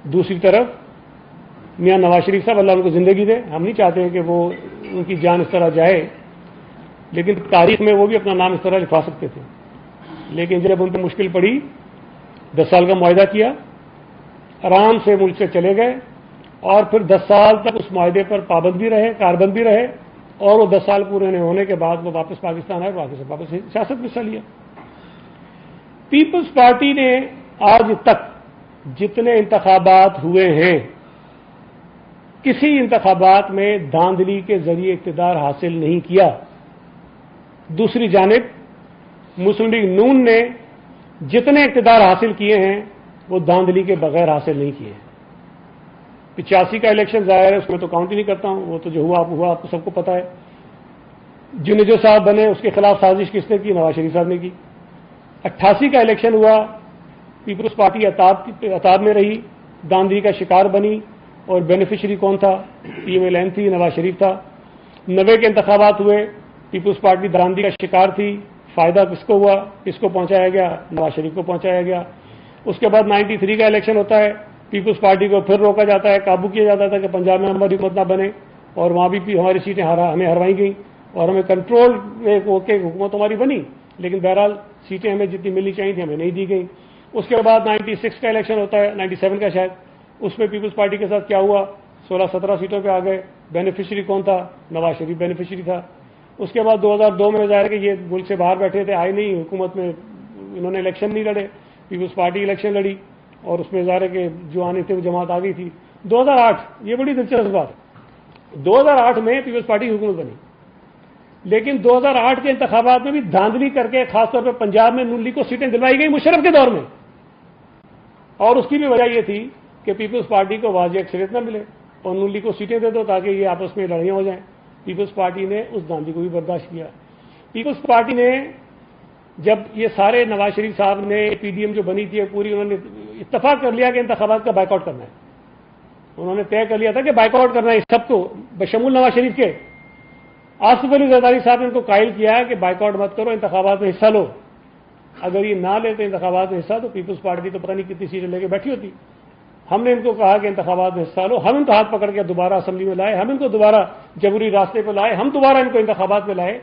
دوسری طرف میاں نواز شریف صاحب اللہ ان کو زندگی دے، ہم نہیں چاہتے ہیں کہ وہ ان کی جان اس طرح جائے، لیکن تاریخ میں وہ بھی اپنا نام اس طرح لکھوا سکتے تھے، لیکن جب ان پہ مشکل پڑی 10 سال کا معاہدہ کیا، آرام سے ملک سے چلے گئے، اور پھر 10 سال تک اس معاہدے پر پابند بھی رہے، کاربند بھی رہے، اور وہ 10 سال پورے ہونے کے بعد وہ واپس پاکستان آئے، واپس سیاست میں حصہ لیا۔ پیپلز پارٹی نے آج تک جتنے انتخابات ہوئے ہیں، کسی انتخابات میں دھاندلی کے ذریعے اقتدار حاصل نہیں کیا۔ دوسری جانب مسلم لیگ نون نے جتنے اقتدار حاصل کیے ہیں وہ دھاندلی کے بغیر حاصل نہیں کیے ہیں۔ 85 کا الیکشن ظاہر ہے، اس میں تو کاؤنٹ ہی نہیں کرتا ہوں، وہ تو جو ہوا آپ کو سب کو پتا ہے۔ جو صاحب بنے اس کے خلاف سازش کس نے کی؟ نواز شریف صاحب نے کی۔ 88 کا الیکشن ہوا، پیپلز پارٹی عطاب میں رہی، دھاندلی کا شکار بنی، اور بینیفیشری کون تھا؟ PMLN تھی، نواز شریف تھا۔ 90 کے انتخابات ہوئے، پیپلز پارٹی دھاندلی کا شکار تھی، فائدہ کس کو ہوا؟ کس کو پہنچایا گیا؟ نواز شریف کو پہنچایا گیا۔ اس کے بعد 93 کا الیکشن ہوتا ہے، پیپلز پارٹی کو پھر روکا جاتا ہے، قابو کیا جاتا تھا کہ پنجاب میں ہماری حکومت نہ بنے، اور وہاں بھی ہماری سیٹیں ہمیں ہروائی گئیں، اور ہمیں کنٹرول کے حکومت ہماری بنی، لیکن بہرحال سیٹیں ہمیں جتنی ملنی چاہیے تھیں ہمیں نہیں دی گئیں۔ اس کے بعد 96 کا الیکشن ہوتا ہے، 97 کا شاید، اس میں پیپلز پارٹی کے ساتھ کیا ہوا؟ 16-17 سیٹوں پہ آ گئے۔ بینیفیشری کون تھا؟ نواز شریف بینیفیشری تھا۔ اس کے بعد 2002 میں ظاہر کہ یہ ملک سے باہر بیٹھے تھے، آئے نہیں حکومت میں، انہوں نے الیکشن نہیں لڑے، پیپلز پارٹی الیکشن لڑی، اور اس میں ظاہر ہے کہ جو آنے تھے وہ جماعت آ گئی تھی۔ 2008 یہ بڑی دلچسپ بات ہے، 2008 میں پیپلز پارٹی حکومت بنی، لیکن 2008 کے انتخابات میں بھی دھاندلی کر کے خاص طور پہ پنجاب میں نون لیگ کو سیٹیں دلوائی گئی مشرف کے دور میں، اور اس کی بھی وجہ یہ تھی کہ پیپلز پارٹی کو واضح اکثریت نہ ملے، اور نون لیگ کو سیٹیں دے دو تاکہ یہ آپس میں لڑائیاں ہو جائیں۔ پیپلز پارٹی نے اس دھاندلی کو بھی برداشت کیا۔ پیپلز پارٹی نے جب یہ سارے نواز شریف صاحب نے PDM جو بنی تھی پوری، انہوں نے اتفاق کر لیا کہ انتخابات کا بائیک آؤٹ کرنا ہے، انہوں نے طے کر لیا تھا کہ بائیک آؤٹ کرنا ہے سب کو بشمول نواز شریف کے۔ آصف علی زرداری صاحب نے ان کو قائل کیا ہے کہ بائیک آؤٹ مت کرو، انتخابات میں حصہ لو، اگر یہ نہ لیتے انتخابات میں حصہ تو پیپلز پارٹی تو پتہ نہیں کتنی سیٹیں لے کے بیٹھی ہوتی۔ ہم نے ان کو کہا کہ انتخابات میں حصہ لو، ہم ان کو ہاتھ پکڑ کے دوبارہ اسمبلی میں لائے، ہم ان کو دوبارہ جبری راستے پہ لائے، ہم دوبارہ ان کو انتخابات میں لائے،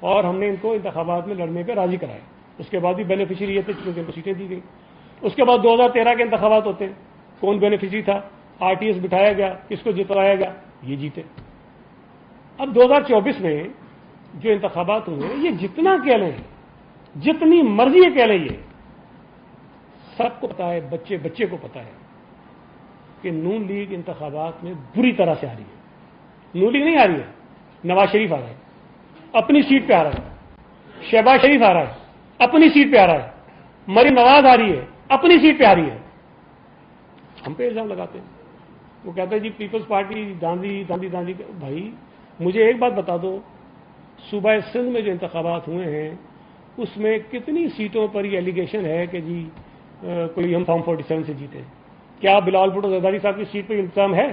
اور ہم نے ان کو انتخابات میں لڑنے پہ راضی کرائے۔ اس کے بعد بھی بینیفیشری یہ تھے کیونکہ ان کو سیٹیں دی گئی۔ اس کے بعد 2013 کے انتخابات ہوتے ہیں، کون بینیفیشری تھا؟ RTS بٹھایا گیا، کس کو جتوایا گیا؟ یہ جیتے۔ اب 2024 میں جو انتخابات ہوئے یہ جتنا کہہ لیں، جتنی مرضی کہہ لیں، یہ سب کو پتا ہے، بچے بچے کو پتا ہے کہ نون لیگ انتخابات میں بری طرح سے آ رہی ہے۔ نون لیگ نہیں آ رہی ہے، نواز شریف آ رہا ہے، اپنی سیٹ پہ آ رہا ہے، شہباز شریف آ رہا ہے، اپنی سیٹ پہ آ رہا ہے، مریم نواز آ رہی ہے، اپنی سیٹ پہ آ رہی ہے۔ ہم پہ الزام لگاتے ہیں، وہ کہتے ہیں جی پیپلز پارٹی دھاندلی دھاندلی دھاندلی۔ بھائی مجھے ایک بات بتا دو، صوبہ سندھ میں جو انتخابات ہوئے ہیں اس میں کتنی سیٹوں پر یہ ایلیگیشن ہے کہ جی کوئی ہم فارم 47 سے جیتے؟ کیا بلاول بھٹو زرداری صاحب کی سیٹ پہ الزام ہے؟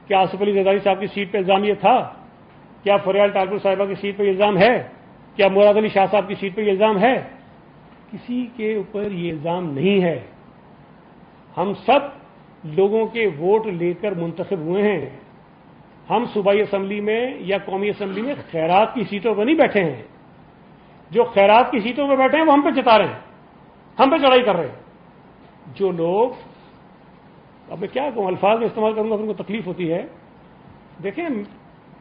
کیا آصف علی زرداری صاحب کی سیٹ پہ الزام یہ تھا؟ کیا فریال ٹاکر صاحبہ کی سیٹ پہ الزام ہے؟ کیا مراد علی شاہ صاحب کی سیٹ پہ یہ الزام ہے؟ کسی کے اوپر یہ الزام نہیں ہے۔ ہم سب لوگوں کے ووٹ لے کر منتخب ہوئے ہیں۔ ہم صوبائی اسمبلی میں یا قومی اسمبلی میں خیرات کی سیٹوں پر نہیں بیٹھے ہیں۔ جو خیرات کی سیٹوں پہ بیٹھے ہیں وہ ہم پہ جتا رہے ہیں، ہم پہ چڑھائی کر رہے ہیں۔ جو لوگ، اب میں کیا کہوں، الفاظ میں استعمال کروں گا پھر ان کو تکلیف ہوتی ہے۔ دیکھیں،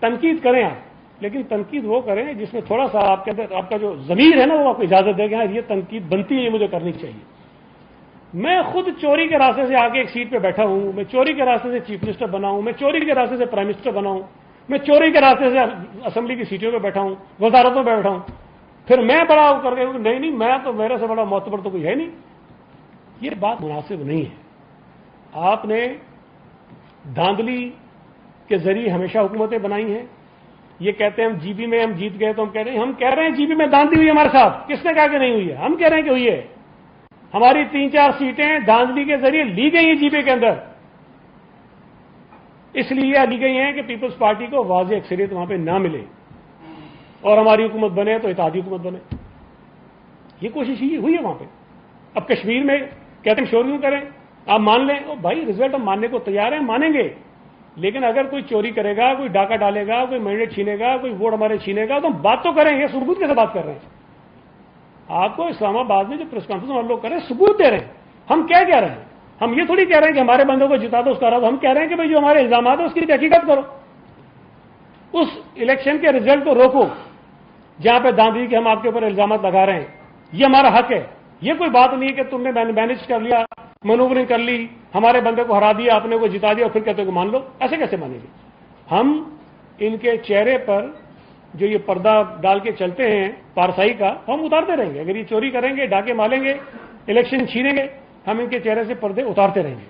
تنقید کریں آپ، لیکن تنقید وہ کریں جس میں تھوڑا سا آپ کے اندر آپ کا جو ضمیر ہے نا وہ آپ کو اجازت دے گا یہ تنقید بنتی ہے، یہ مجھے کرنی چاہیے۔ میں خود چوری کے راستے سے آگے ایک سیٹ پہ بیٹھا ہوں، میں چوری کے راستے سے چیف منسٹر بنا ہوں، میں چوری کے راستے سے پرائم منسٹر بنا ہوں، میں چوری کے راستے سے اسمبلی کی سیٹوں پہ بیٹھا ہوں، وزارتوں پہ بیٹھا ہوں، پھر میں بڑا کر کے نہیں میں تو میرے سے بڑا معتبر تو کوئی ہے نہیں۔ یہ بات مناسب نہیں ہے۔ آپ نے دھاندلی کے ذریعے ہمیشہ حکومتیں بنائی ہیں۔ یہ کہتے ہیں ہم جی بی میں ہم جیت گئے تو ہم کہہ رہے ہیں جی بی میں دھاندلی ہوئی ہمارے ساتھ، کس نے کہا کہ نہیں ہوئی ہے؟ ہم کہہ رہے ہیں کہ ہوئی ہے۔ ہماری 3-4 سیٹیں دھاندلی کے ذریعے لی گئی ہیں جی بی کے اندر، اس لیے لی گئی ہیں کہ پیپلز پارٹی کو واضح اکثریت وہاں پہ نہ ملے اور ہماری حکومت بنے تو اتحادی حکومت بنے۔ یہ کوشش ہی ہوئی ہے وہاں پہ۔ اب کشمیر میں کہتے ہیں شور کیوں کریں؟ آپ مان لیں بھائی رزلٹ ہم ماننے کو تیار ہیں، مانیں گے، لیکن اگر کوئی چوری کرے گا، کوئی ڈاکہ ڈالے گا، کوئی مینڈیٹ چھینے گا، کوئی ووٹ ہمارے چھینے گا، تو ہم بات تو کریں گے، ثبوت کیسے بات کر رہے ہیں؟ آپ کو اسلام آباد میں جو پریس کانفرنس ہم لوگ کر رہے ہیں ثبوت دے رہے ہیں. ہم کیا کہہ رہے ہیں؟ ہم یہ تھوڑی کہہ رہے ہیں کہ ہمارے بندوں کو جتا دو اس کا راز. ہم کہہ رہے ہیں کہ بھائی جو ہمارے الزامات ہیں اس کی تحقیقات کرو، اس الیکشن کے رزلٹ کو روکو جہاں پہ داندھی کے ہم آپ کے اوپر الزامات لگا رہے ہیں. یہ ہمارا حق ہے. یہ کوئی بات نہیں کہ تم نے مینج کر لیا، مینوورنگ کر لی، ہمارے بندے کو ہرا دیا، اپنے کو جتا دیا اور پھر کہتے ہو کہ مان لو. ایسے کیسے مانیں گے؟ ہم ان کے چہرے پر جو یہ پردہ ڈال کے چلتے ہیں پارسائی کا، ہم اتارتے رہیں گے. اگر یہ چوری کریں گے، ڈاکے مالیں گے، الیکشن چھینیں گے، ہم ان کے چہرے سے پردے اتارتے رہیں گے.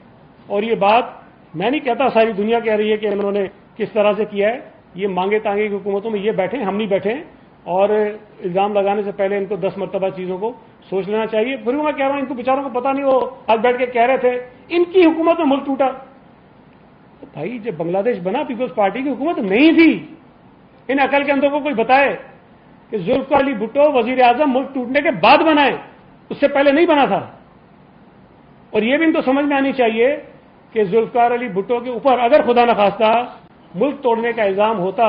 اور یہ بات میں نہیں کہتا، ساری دنیا کہہ رہی ہے کہ انہوں نے کس طرح سے کیا ہے. یہ مانگے تانگے کی حکومتوں میں یہ بیٹھے، ہم نہیں بیٹھے. اور الزام لگانے سے پہلے ان کو 10 مرتبہ چیزوں کو سوچ لینا چاہیے. پھر میں کہہ رہا ہوں ان کو بیچاروں کو پتا نہیں، وہ آج بیٹھ کے کہہ رہے تھے ان کی حکومت میں ملک ٹوٹا. بھائی جب بنگلہ دیش بنا پیپلز پارٹی کی حکومت نہیں تھی. ان عقل کے اندر کو کوئی بتائے کہ ذوالفقار علی بھٹو وزیر اعظم ملک ٹوٹنے کے بعد بنائے، اس سے پہلے نہیں بنا تھا. اور یہ بھی ان کو سمجھ میں آنی چاہیے کہ ذوالفقار علی بھٹو کے اوپر اگر خدا نخواستہ ملک توڑنے کا الزام ہوتا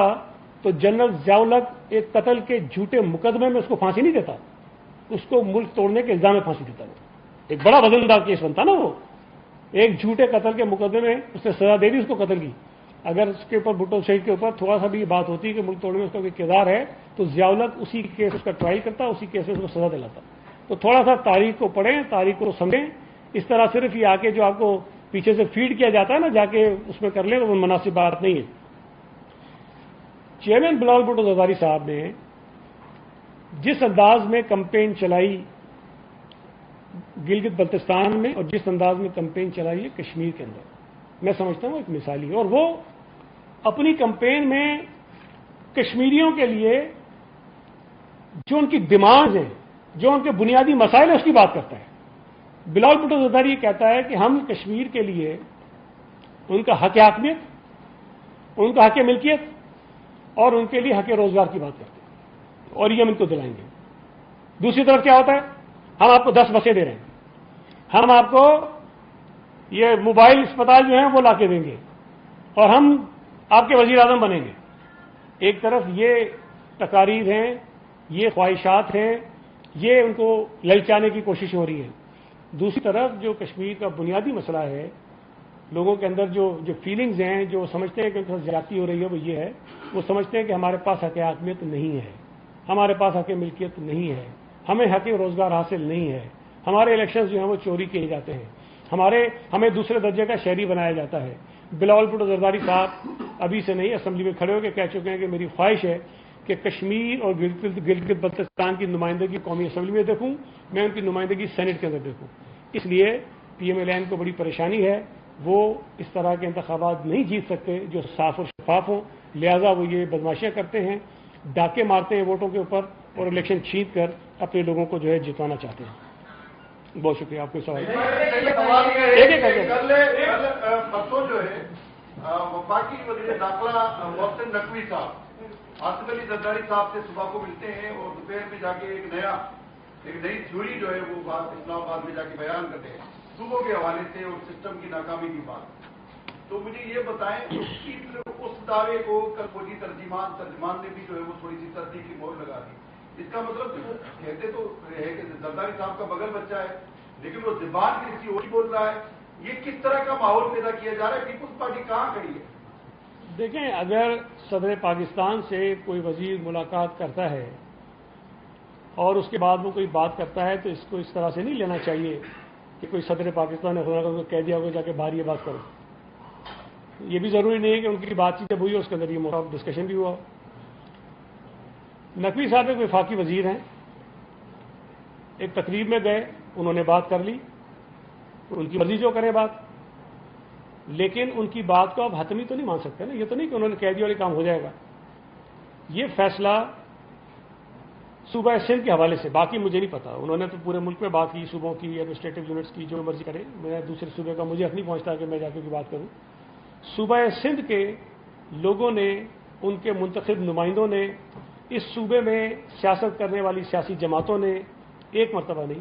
تو جنرل ضیاء الحق ایک قتل کے جھوٹے مقدمے میں اس کو پھانسی نہیں دیتا، اس کو ملک توڑنے کے الزام میں پھانسی دیتا. وہ ایک بڑا وزندار کیس بنتا نا. وہ ایک جھوٹے قتل کے مقدمے میں اس نے سزا دے دی اس کو قتل کی. اگر اس کے اوپر بھٹو شہید کے اوپر تھوڑا سا بھی یہ بات ہوتی کہ ملک توڑنے میں اس کا کوئی کردار ہے تو ضیاء الحق اسی کیس اس کا ٹرائل کرتا، اسی کیس میں اس کو سزا دلاتا. تو تھوڑا سا تاریخ کو پڑھیں، تاریخ کو سمجھیں. اس طرح صرف یہ آ کے جو آپ کو پیچھے سے فیڈ کیا جاتا ہے نا، جا کے اس میں کر لیں تو وہ مناسب بات نہیں ہے. چیئرمین بلاول بھٹو زرداری صاحب نے جس انداز میں کمپین چلائی گلگت بلتستان میں اور جس انداز میں کمپین چلائی ہے کشمیر کے اندر، میں سمجھتا ہوں ایک مثالی ہے. اور وہ اپنی کمپین میں کشمیریوں کے لیے جو ان کی ڈیمانڈز ہیں، جو ان کے بنیادی مسائل ہیں، اس کی بات کرتا ہے. بلاول بھٹو زرداری یہ کہتا ہے کہ ہم کشمیر کے لیے ان کا حق حاکمیت، ان کا حق ملکیت اور ان کے لیے حق روزگار کی بات کرتے ہیں، اور یہ ہم ان کو دلائیں گے. دوسری طرف کیا ہوتا ہے؟ ہم آپ کو 10 بسیں دے رہے ہیں، ہم آپ کو یہ موبائل اسپتال جو ہیں وہ لا کے دیں گے، اور ہم آپ کے وزیر اعظم بنیں گے. ایک طرف یہ تقاریر ہیں، یہ خواہشات ہیں، یہ ان کو للچانے کی کوشش ہو رہی ہے. دوسری طرف جو کشمیر کا بنیادی مسئلہ ہے، لوگوں کے اندر جو فیلنگز ہیں، جو سمجھتے ہیں کہ ان کے ساتھ زیادتی ہو رہی ہے، وہ یہ ہے، وہ سمجھتے ہیں کہ ہمارے پاس حق حاکمیت نہیں ہے، ہمارے پاس حق ملکیت نہیں ہے، ہمیں حق روزگار حاصل نہیں ہے، ہمارے الیکشنز جو ہیں وہ چوری کیے جاتے ہیں، ہمیں دوسرے درجے کا شہری بنایا جاتا ہے. بلاول بھٹو زرداری صاحب ابھی سے نہیں اسمبلی میں کھڑے ہو کے کہہ چکے ہیں کہ میری خواہش ہے کہ کشمیر اور گلگت بلتستان کی نمائندگی قومی اسمبلی میں دیکھوں، میں ان کی نمائندگی سینٹ کے اندر دیکھوں. اس لیے پی ایم ایل این کو بڑی پریشانی ہے، وہ اس طرح کے انتخابات نہیں جیت سکتے جو صاف اور شفاف ہوں. لہذا وہ یہ بدماشیاں کرتے ہیں، ڈاکے مارتے ہیں ووٹوں کے اوپر اور الیکشن جیت کر اپنے لوگوں کو جو ہے جتوانا چاہتے ہیں. بہت شکریہ. آپ کو سوال پرسوں جو ہے وفاقی وزیر داخلہ محسن نقوی صاحب آصف علی زرداری صاحب سے صبح کو ملتے ہیں اور دوپہر میں جا کے ایک نئی تھیوری جو ہے وہ بات اسلام آباد میں جا کے بیان کرتے ہیں صوبوں کے حوالے سے اور سسٹم کی ناکامی کی بات. تو مجھے یہ بتائیں اس دعوے کو کل فوجی ترجمان نے بھی جو ہے وہ تھوڑی سی تصدیق کی مہر لگا دی. اس کا مطلب وہ کہتے تو ہے کہ زرداری صاحب کا بغل بچہ ہے، لیکن وہ زبان کی کسی اور بول رہا ہے. یہ کس طرح کا ماحول پیدا کیا جا رہا ہے؟ پیپلز پارٹی کہاں کھڑی ہے؟ دیکھیں، اگر صدر پاکستان سے کوئی وزیر ملاقات کرتا ہے اور اس کے بعد وہ کوئی بات کرتا ہے تو اس کو اس طرح سے نہیں لینا چاہیے کہ کوئی صدر پاکستان نے خدا کو کہہ دیا ہوگا جا کے باہر یہ بات کرو. یہ بھی ضروری نہیں ہے کہ ان کی بات چیت جب ہوئی اس کے اندر یہ ڈسکشن بھی ہوا. نقوی صاحب ایک وفاقی وزیر ہیں، ایک تقریب میں گئے، انہوں نے بات کر لی، ان کی مرضی جو کرے بات، لیکن ان کی بات کو آپ حتمی تو نہیں مان سکتے نا. یہ تو نہیں کہ انہوں نے کہہ دیا والی کام ہو جائے گا. یہ فیصلہ صوبہ سندھ کے حوالے سے، باقی مجھے نہیں پتا، انہوں نے تو پورے ملک میں بات کی، صوبوں کی، ایڈمنسٹریٹو یونٹس کی، جو مرضی کرے. میں دوسرے صوبے کا مجھے حق نہیں پہنچتا کہ میں جا کے بات کروں. صوبہ سندھ کے لوگوں نے، ان کے منتخب نمائندوں نے، اس صوبے میں سیاست کرنے والی سیاسی جماعتوں نے ایک مرتبہ نہیں